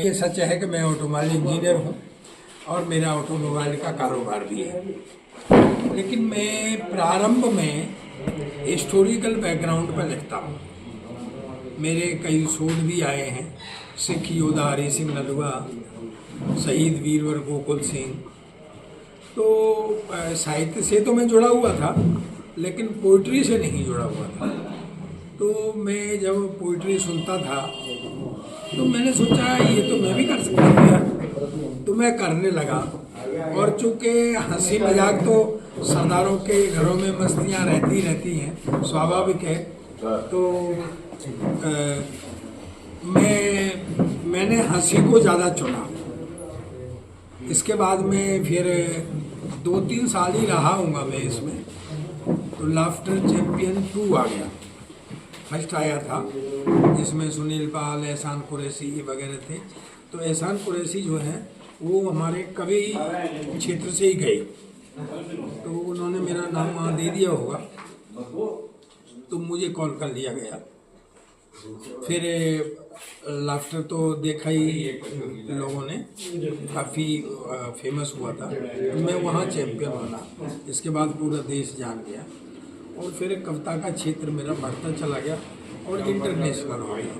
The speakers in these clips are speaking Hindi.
ये सच है कि मैं ऑटोमोबाइल इंजीनियर हूँ और मेरा ऑटोमोबाइल का कारोबार भी है। लेकिन मैं प्रारंभ में हिस्टोरिकल बैकग्राउंड पर लिखता हूँ। मेरे कई शोध भी आए हैं। सिख योद्धा हरि सिंह नलवा, शहीद वीरवर गोकुल सिंह। तो साहित्य से तो मैं जुड़ा हुआ था, लेकिन पोइट्री से नहीं जुड़ा हुआ था। तो मैं जब पोइट्री सुनता था तो मैंने सोचा ये तो मैं भी कर सकता हूँ यार, तो मैं करने लगा। और चूँकि हंसी मजाक तो सरदारों के घरों में मस्तियाँ रहती हैं, स्वाभाविक है। तो मैंने हंसी को ज़्यादा चुना। इसके बाद में फिर 2-3 साल ही रहा हूँगा मैं इसमें। तो लाफ्टर चैंपियन 2 आ गया, फर्स्ट आया था, जिसमें सुनील पाल, एहसान कुरैशी वगैरह थे। तो एहसान कुरैशी जो है वो हमारे कवि क्षेत्र से ही गए, तो उन्होंने मेरा नाम वहाँ दे दिया होगा, तो मुझे कॉल कर लिया गया। फिर लाफ्टर तो देखा ही लोगों ने, काफ़ी फेमस हुआ था, तो मैं वहाँ चैंपियन बना। इसके बाद पूरा देश जान गया और फिर कविता का क्षेत्र मेरा बढ़ता चला गया और इंटरनेशनल हो गया।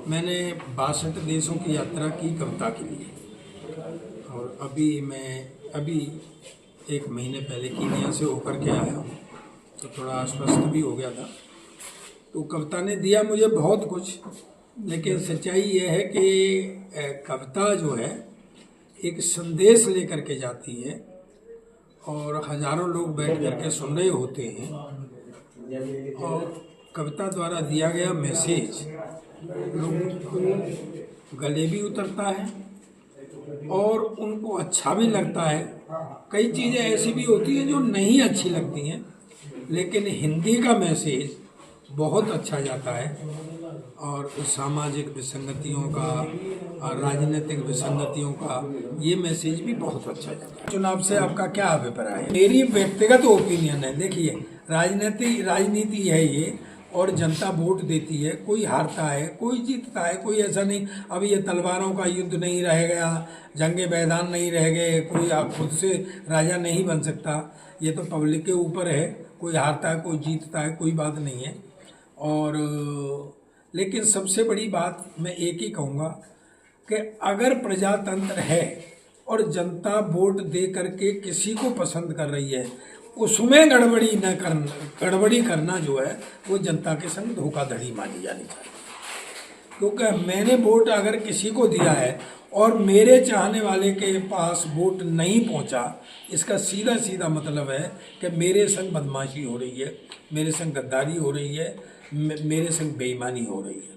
मैंने 62 देशों की यात्रा की कविता के लिए। और अभी 1 महीने पहले कीनिया से होकर के आया हूँ, तो थोड़ा अस्वस्थ भी हो गया था। तो कविता ने दिया मुझे बहुत कुछ, लेकिन सच्चाई ये है कि कविता जो है एक संदेश लेकर के जाती है और हजारों लोग बैठ करके सुन रहे होते हैं, और कविता द्वारा दिया गया मैसेज लोगों को गले भी उतरता है और उनको अच्छा भी लगता है। कई चीज़ें ऐसी भी होती हैं जो नहीं अच्छी लगती हैं, लेकिन हिंदी का मैसेज बहुत अच्छा जाता है और सामाजिक विसंगतियों का और राजनीतिक विसंगतियों का ये मैसेज भी बहुत अच्छा जाता है। चुनाव से आपका क्या अभिप्राय है? मेरी व्यक्तिगत ओपिनियन है। देखिए, राजनीति है ये, और जनता वोट देती है। कोई हारता है, कोई जीतता है, कोई ऐसा नहीं। अब ये तलवारों का युद्ध नहीं रह गया, जंगे मैदान नहीं रह गए, कोई आप खुद से राजा नहीं बन सकता। ये तो पब्लिक के ऊपर है, कोई हारता है, कोई जीतता है, कोई बात नहीं है। और लेकिन सबसे बड़ी बात मैं एक ही कहूँगा कि अगर प्रजातंत्र है और जनता वोट दे करके किसी को पसंद कर रही है, उसमें गड़बड़ी करना जो है वो जनता के संग धोखाधड़ी मानी जानी चाहिए। क्योंकि मैंने वोट अगर किसी को दिया है और मेरे चाहने वाले के पास वोट नहीं पहुंचा, इसका सीधा सीधा मतलब है कि मेरे संग बदमाशी हो रही है, मेरे संग गद्दारी हो रही है, मेरे संग बेईमानी हो रही है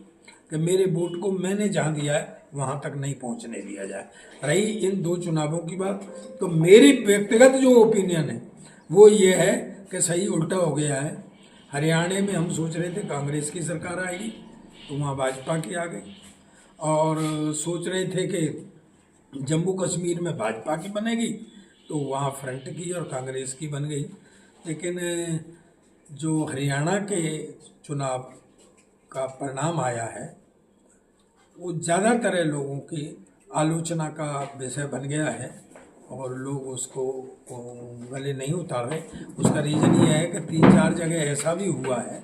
कि मेरे वोट को मैंने जहाँ दिया है वहाँ तक नहीं पहुँचने दिया जाए। रही इन 2 चुनावों की बात, तो मेरी व्यक्तिगत जो ओपिनियन है वो ये है कि सही उल्टा हो गया है। हरियाणा में हम सोच रहे थे कांग्रेस की सरकार आएगी, तो वहाँ भाजपा की आ गई। और सोच रहे थे कि जम्मू कश्मीर में भाजपा की बनेगी, तो वहाँ फ्रंट की और कांग्रेस की बन गई। लेकिन जो हरियाणा के चुनाव का परिणाम आया है वो ज़्यादातर लोगों की आलोचना का विषय बन गया है और लोग उसको गले नहीं उतार रहे। उसका रीज़न ये है कि 3-4 जगह ऐसा भी हुआ है,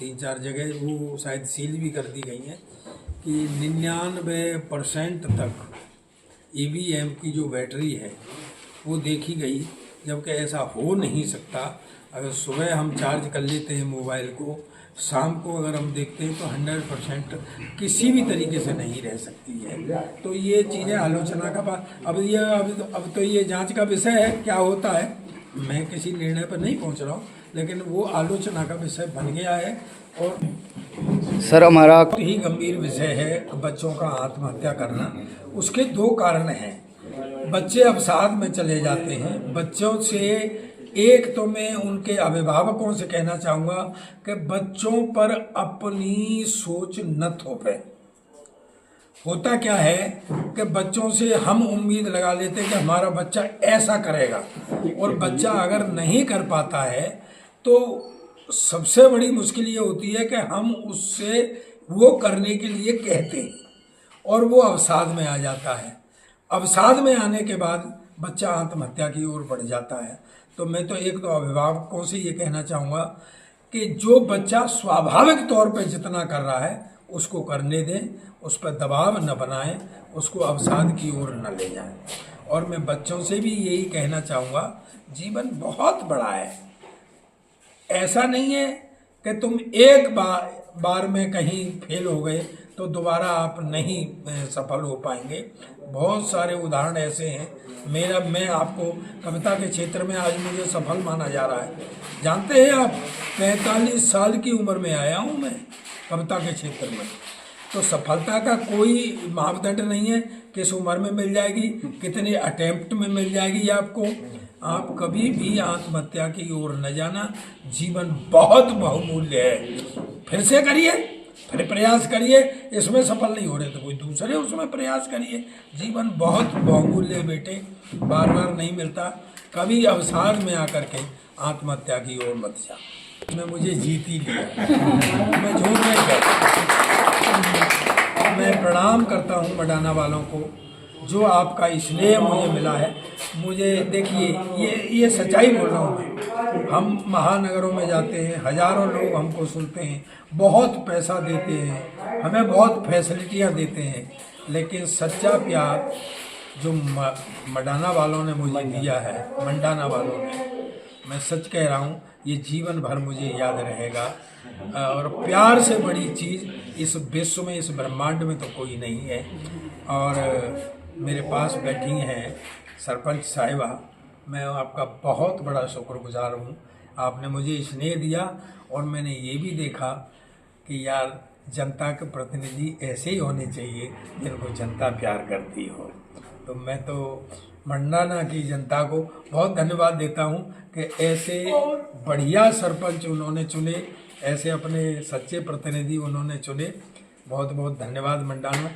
3-4 जगह वो शायद सील भी कर दी गई हैं कि 99% तक EVM की जो बैटरी है वो देखी गई, जबकि ऐसा हो नहीं सकता। अगर सुबह हम चार्ज कर लेते हैं मोबाइल को, शाम को अगर हम देखते हैं तो 100% किसी भी तरीके से नहीं रह सकती है। तो ये चीज़ें आलोचना का बात। अब तो ये जांच का विषय है, क्या होता है। मैं किसी निर्णय पर नहीं पहुंच रहा हूं, लेकिन वो आलोचना का विषय बन गया है। और सर, हमारा बहुत ही गंभीर विषय है बच्चों का आत्महत्या करना। उसके 2 कारण हैं। बच्चे अवसाद में चले जाते हैं। बच्चों से एक तो मैं उनके अभिभावकों से कहना चाहूँगा कि बच्चों पर अपनी सोच न थोपें। होता क्या है कि बच्चों से हम उम्मीद लगा लेते हैं कि हमारा बच्चा ऐसा करेगा, और बच्चा अगर नहीं कर पाता है तो सबसे बड़ी मुश्किल ये होती है कि हम उससे वो करने के लिए कहते हैं और वो अवसाद में आ जाता है। अवसाद में आने के बाद बच्चा आत्महत्या की ओर बढ़ जाता है। तो मैं तो एक तो अभिभावकों से ये कहना चाहूँगा कि जो बच्चा स्वाभाविक तौर पे जितना कर रहा है उसको करने दें, उस पर दबाव न बनाएं, उसको अवसाद की ओर न ले जाएं। और मैं बच्चों से भी यही कहना चाहूँगा, जीवन बहुत बड़ा है। ऐसा नहीं है कि तुम एक बार में कहीं फेल हो गए तो दोबारा आप नहीं सफल हो पाएंगे। बहुत सारे उदाहरण ऐसे हैं। मैं आपको कविता के क्षेत्र में आज मुझे सफल माना जा रहा है। जानते हैं आप, 45 साल की उम्र में आया हूँ मैं कविता के क्षेत्र में। तो सफलता का कोई मापदंड नहीं है किस उम्र में मिल जाएगी, कितने अटेम्प्ट में मिल जाएगी आपको। आप कभी भी आत्महत्या की ओर न जाना। जीवन बहुत बहुमूल्य है। फिर से करिए, फिर प्रयास करिए। इसमें सफल नहीं हो रहे तो कोई दूसरे उसमें प्रयास करिए। जीवन बहुत बहुमूल्य है बेटे, बार बार नहीं मिलता। कभी अवसाद में आकर के आत्महत्या की ओर मत जा। मैं मुझे जीत ही लिया, मैं झूठ नहीं करता। मैं प्रणाम करता हूँ मडाना वालों को, जो आपका स्नेह मुझे मिला है। मुझे देखिए, ये सच्चाई बोल रहा हूँ मैं। हम महानगरों में जाते हैं, हजारों लोग हमको सुनते हैं, बहुत पैसा देते हैं, हमें बहुत फैसिलिटियाँ देते हैं, लेकिन सच्चा प्यार जो मडाना वालों ने मुझे दिया है, मंडाना वालों ने, मैं सच कह रहा हूँ, ये जीवन भर मुझे याद रहेगा। और प्यार से बड़ी चीज़ इस विश्व में, इस ब्रह्मांड में तो कोई नहीं है। और मेरे पास बैठी हैं सरपंच साहिबा, मैं आपका बहुत बड़ा शुक्रगुजार हूँ। आपने मुझे स्नेह दिया और मैंने ये भी देखा कि यार, जनता के प्रतिनिधि ऐसे ही होने चाहिए जिनको जनता प्यार करती हो। तो मैं तो मंडाना की जनता को बहुत धन्यवाद देता हूँ कि ऐसे बढ़िया सरपंच उन्होंने चुने, ऐसे अपने सच्चे प्रतिनिधि उन्होंने चुने। बहुत बहुत धन्यवाद मंडाना।